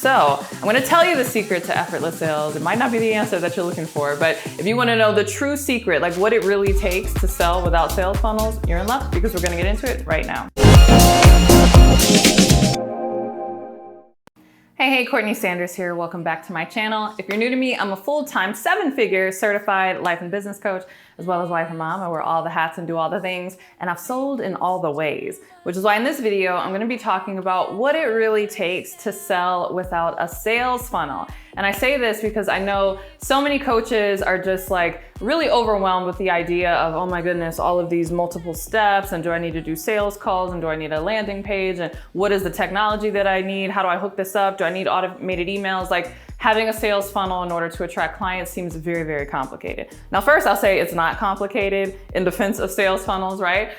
So I'm going to tell you the secret to effortless sales. It might not be the answer that you're looking for, but if you want to know the true secret, like what it really takes to sell without sales funnels, you're in luck because we're going to get into it right now. Hey, CourtneyLSanders here. Welcome back to my channel. If you're new to me, I'm a full-time 7-figure certified life and business coach, as well as wife and mom. I wear all the hats and do all the things, and I've sold in all the ways, which is why in this video, I'm gonna be talking about what it really takes to sell without a sales funnel. And I say this because I know so many coaches are just like really overwhelmed with the idea of, oh my goodness, all of these multiple steps, and do I need to do sales calls, and do I need a landing page, and what is the technology that I need? How do I hook this up? Do I need automated emails? Like, having a sales funnel in order to attract clients seems very, very complicated. Now, first I'll say it's not complicated in defense of sales funnels, right?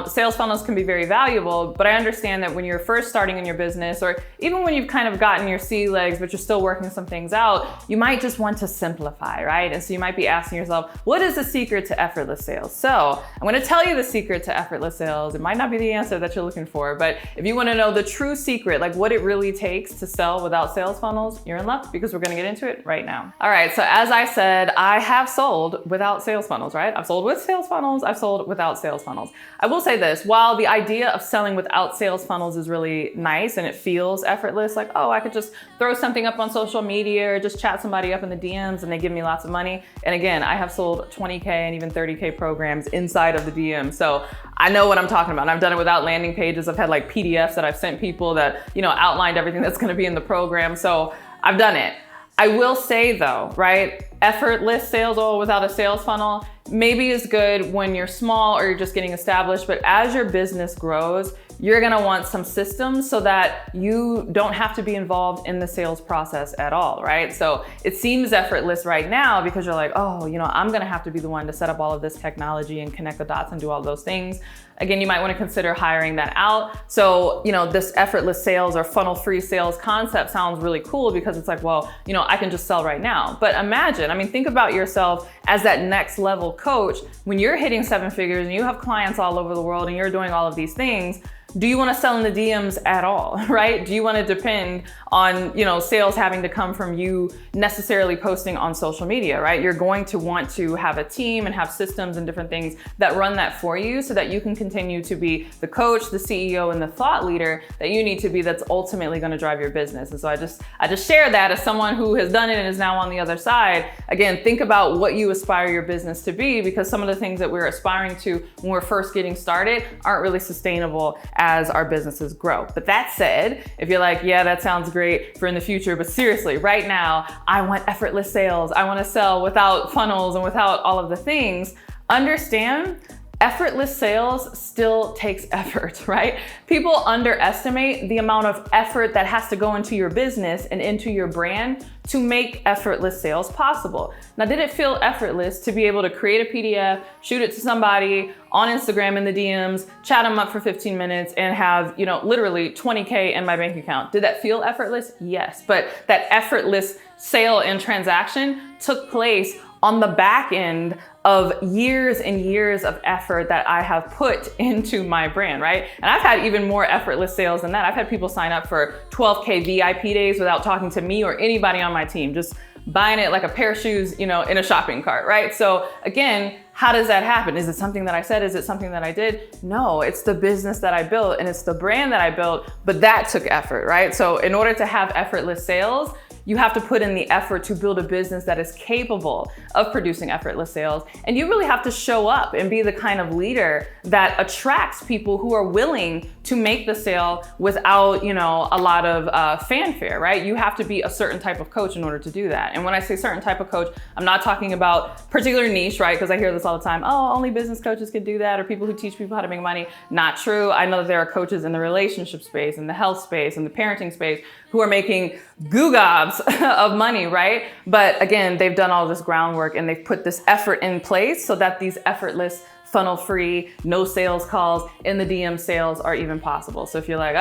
Sales funnels can be very valuable, but I understand that when you're first starting in your business, or even when you've kind of gotten your sea legs, but you're still working some things out, you might just want to simplify, right? And so you might be asking yourself, what is the secret to effortless sales? So I'm gonna tell you the secret to effortless sales. It might not be the answer that you're looking for, but if you wanna know the true secret, like what it really takes to sell without sales funnels, you're in luck because we're gonna get into it right now. All right, so as I said, I have sold without sales funnels, right? I've sold with sales funnels, I've sold without sales funnels. I will say this, while the idea of selling without sales funnels is really nice and it feels effortless, like, oh, I could just throw something up on social media or just chat somebody up in the DMs and they give me lots of money. And again, I have sold 20K and even 30K programs inside of the DM. So I know what I'm talking about. And I've done it without landing pages. I've had like PDFs that I've sent people that, you know, outlined everything that's gonna be in the program. So I've done it. I will say though, right? Effortless sales or without a sales funnel maybe is good when you're small or you're just getting established, but as your business grows, you're gonna want some systems so that you don't have to be involved in the sales process at all, right? So it seems effortless right now because you're like, oh, you know, I'm gonna have to be the one to set up all of this technology and connect the dots and do all those things. Again, you might want to consider hiring that out. So, you know, this effortless sales or funnel-free sales concept sounds really cool because it's like, well, you know, I can just sell right now. But imagine, I mean, think about yourself as that next level coach. When you're hitting 7 figures and you have clients all over the world and you're doing all of these things, do you want to sell in the DMs at all, right? Do you want to depend on, you know, sales having to come from you necessarily posting on social media, right? You're going to want to have a team and have systems and different things that run that for you so that you can continue to be the coach, the CEO, and the thought leader that you need to be that's ultimately going to drive your business. And so I just share that as someone who has done it and is now on the other side. Again, think about what you aspire your business to be, because some of the things that we're aspiring to when we're first getting started aren't really sustainable as our businesses grow. But that said, if you're like, yeah, that sounds great for in the future, but seriously, right now, I want effortless sales. I want to sell without funnels and without all of the things. Understand, effortless sales still takes effort, right? People underestimate the amount of effort that has to go into your business and into your brand to make effortless sales possible. Now, did it feel effortless to be able to create a PDF, shoot it to somebody on Instagram in the DMs, chat them up for 15 minutes and have, you know, literally 20K in my bank account? Did that feel effortless? Yes, but that effortless sale and transaction took place on the back end of years and years of effort that I have put into my brand, right? And I've had even more effortless sales than that. I've had people sign up for 12K VIP days without talking to me or anybody on my team, just buying it like a pair of shoes, you know, in a shopping cart, right? So again, how does that happen? Is it something that I said? Is it something that I did? No, it's the business that I built and it's the brand that I built, but that took effort, right? So in order to have effortless sales, you have to put in the effort to build a business that is capable of producing effortless sales. And you really have to show up and be the kind of leader that attracts people who are willing to make the sale without, you know, a lot of fanfare, right? You have to be a certain type of coach in order to do that. And when I say certain type of coach, I'm not talking about particular niche, right? Because I hear this all the time. Oh, only business coaches can do that, or people who teach people how to make money. Not true. I know that there are coaches in the relationship space, in the health space, in the parenting space who are making goo-gobs of money, right? But again, they've done all this groundwork and they've put this effort in place so that these effortless, funnel-free, no sales calls in the DM sales are even possible. So if you're like,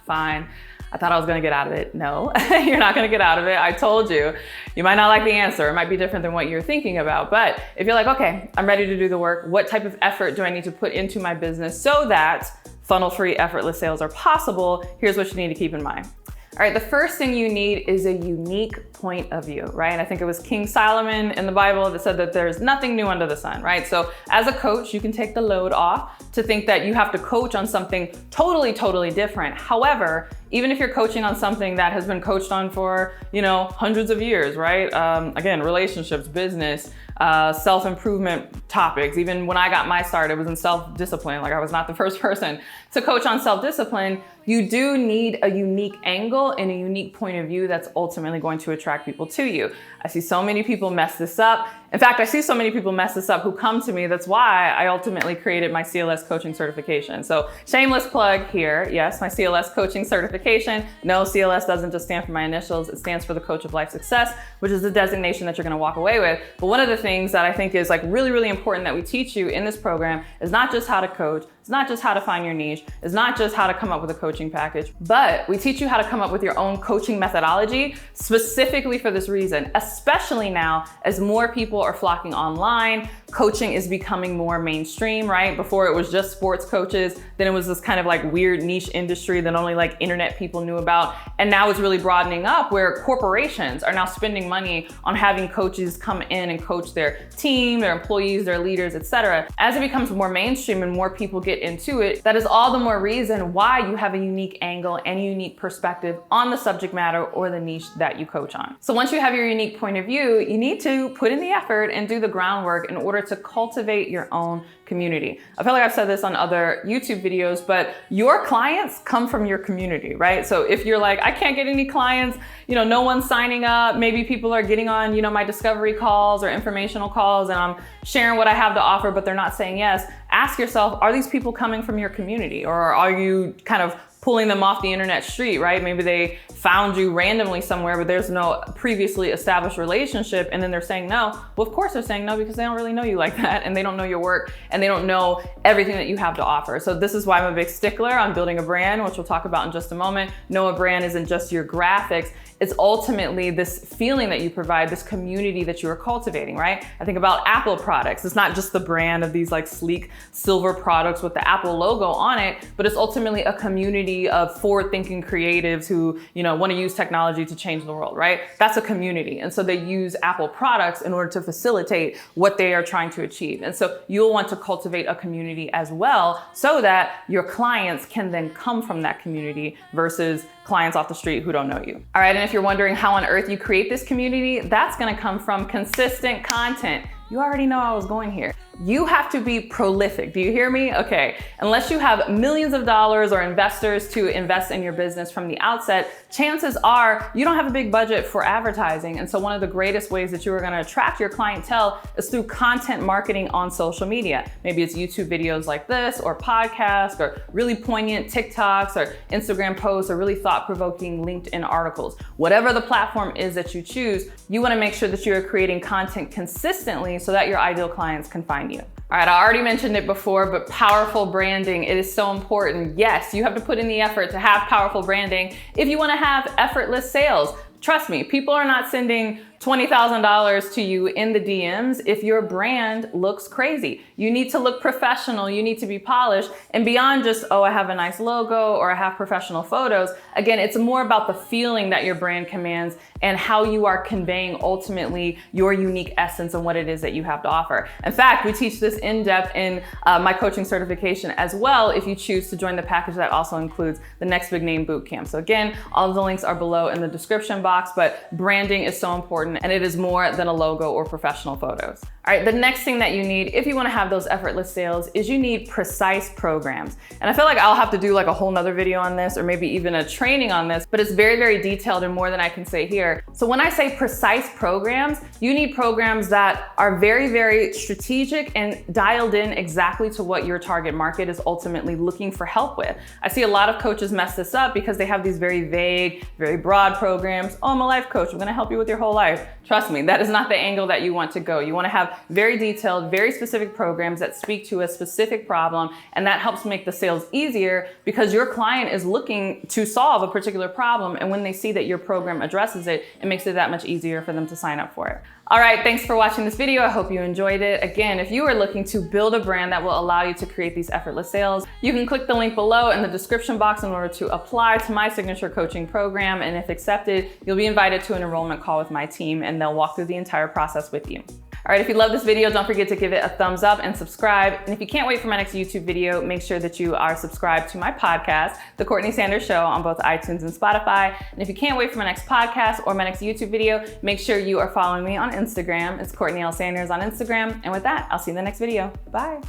fine, I thought I was gonna get out of it. No, you're not gonna get out of it. I told you. You might not like the answer. It might be different than what you're thinking about. But if you're like, okay, I'm ready to do the work, what type of effort do I need to put into my business so that funnel-free, effortless sales are possible? Here's what you need to keep in mind. All All right, the first thing you need is a unique point of view, right? And I think it was King Solomon in the Bible that said that there's nothing new under the sun, right? So as a coach, you can take the load off to think that you have to coach on something totally different. However, even if you're coaching on something that has been coached on for, hundreds of years, right? Again, relationships, business, self-improvement topics. Even when I got my start, it was in self-discipline. Like I was not the first person to coach on self-discipline. You do need a unique angle and a unique point of view that's ultimately going to attract people to you. I see so many people mess this up. In fact, I see so many people mess this up who come to me. That's why I ultimately created my CLS coaching certification. So shameless plug here. Yes, my CLS coaching certification. No, CLS doesn't just stand for my initials. It stands for the Coach of Life Success, which is the designation that you're going to walk away with. But one of the things that I think is like really important that we teach you in this program is not just how to coach. It's not just how to find your niche. It's not just how to come up with a coaching package, but we teach you how to come up with your own coaching methodology specifically for this reason, especially now as more people are flocking online. Coaching is becoming more mainstream, right? Before it was just sports coaches, then it was this kind of like weird niche industry that only like internet people knew about. And now it's really broadening up where corporations are now spending money on having coaches come in and coach their team, their employees, their leaders, etc. As it becomes more mainstream and more people get into it, that is all the more reason why you have a unique angle and a unique perspective on the subject matter or the niche that you coach on. So once you have your unique point of view, you need to put in the effort and do the groundwork in order to cultivate your own community. I feel like I've said this on other YouTube videos, but your clients come from your community, right? So if you're like, I can't get any clients, no one's signing up, maybe people are getting on, my discovery calls or informational calls and I'm sharing what I have to offer, but they're not saying yes. Ask yourself, are these people coming from your community or are you kind of pulling them off the internet street, right? Maybe they found you randomly somewhere, but there's no previously established relationship. And then they're saying no. Well, of course they're saying no because they don't really know you like that. And they don't know your work and they don't know everything that you have to offer. So this is why I'm a big stickler on building a brand, which we'll talk about in just a moment. No, a brand isn't just your graphics. It's ultimately this feeling that you provide, this community that you are cultivating, right? I think about Apple products. It's not just the brand of these like sleek silver products with the Apple logo on it, but it's ultimately a community of forward-thinking creatives who, want to use technology to change the world, right? That's a community. And so they use Apple products in order to facilitate what they are trying to achieve. And so you'll want to cultivate a community as well so that your clients can then come from that community versus clients off the street who don't know you. All right, and if you're wondering how on earth you create this community, that's gonna come from consistent content. You already know I was going here. You have to be prolific. Do you hear me? Okay. Unless you have millions of dollars or investors to invest in your business from the outset, chances are you don't have a big budget for advertising. And so one of the greatest ways that you are going to attract your clientele is through content marketing on social media. Maybe it's YouTube videos like this or podcasts or really poignant TikToks or Instagram posts or really thought-provoking LinkedIn articles. Whatever the platform is that you choose, you want to make sure that you're creating content consistently so that your ideal clients can find you. All right, I already mentioned it before, but powerful branding, it is so important. Yes, you have to put in the effort to have powerful branding if you want to have effortless sales. Trust me, people are not sending $20,000 to you in the DMs if your brand looks crazy. You need to look professional, you need to be polished, and beyond just, oh, I have a nice logo or I have professional photos. Again, it's more about the feeling that your brand commands and how you are conveying ultimately your unique essence and what it is that you have to offer. In fact, we teach this in depth in my coaching certification as well if you choose to join the package that also includes the Next Big Name Bootcamp. So again, all of the links are below in the description box, but branding is so important and it is more than a logo or professional photos. All right, the next thing that you need if you want to have those effortless sales is you need precise programs. And I feel like I'll have to do like a whole nother video on this or maybe even a training on this, but it's very detailed and more than I can say here. So when I say precise programs, you need programs that are very strategic and dialed in exactly to what your target market is ultimately looking for help with. I see a lot of coaches mess this up because they have these very vague, very broad programs. Oh, I'm a life coach. I'm gonna help you with your whole life. Trust me, that is not the angle that you want to go. You wanna have very detailed, very specific programs that speak to a specific problem, and that helps make the sales easier because your client is looking to solve a particular problem, and when they see that your program addresses it, it makes it that much easier for them to sign up for it. All right, thanks for watching this video. I hope you enjoyed it. Again, if you are looking to build a brand that will allow you to create these effortless sales, you can click the link below in the description box in order to apply to my signature coaching program. And if accepted, you'll be invited to an enrollment call with my team, and they'll walk through the entire process with you. All right, if you love this video, don't forget to give it a thumbs up and subscribe. And if you can't wait for my next YouTube video, make sure that you are subscribed to my podcast, The Courtney Sanders Show, on both iTunes and Spotify. And if you can't wait for my next podcast or my next YouTube video, make sure you are following me on Instagram. It's CourtneyLSanders on Instagram. And with that, I'll see you in the next video. Bye.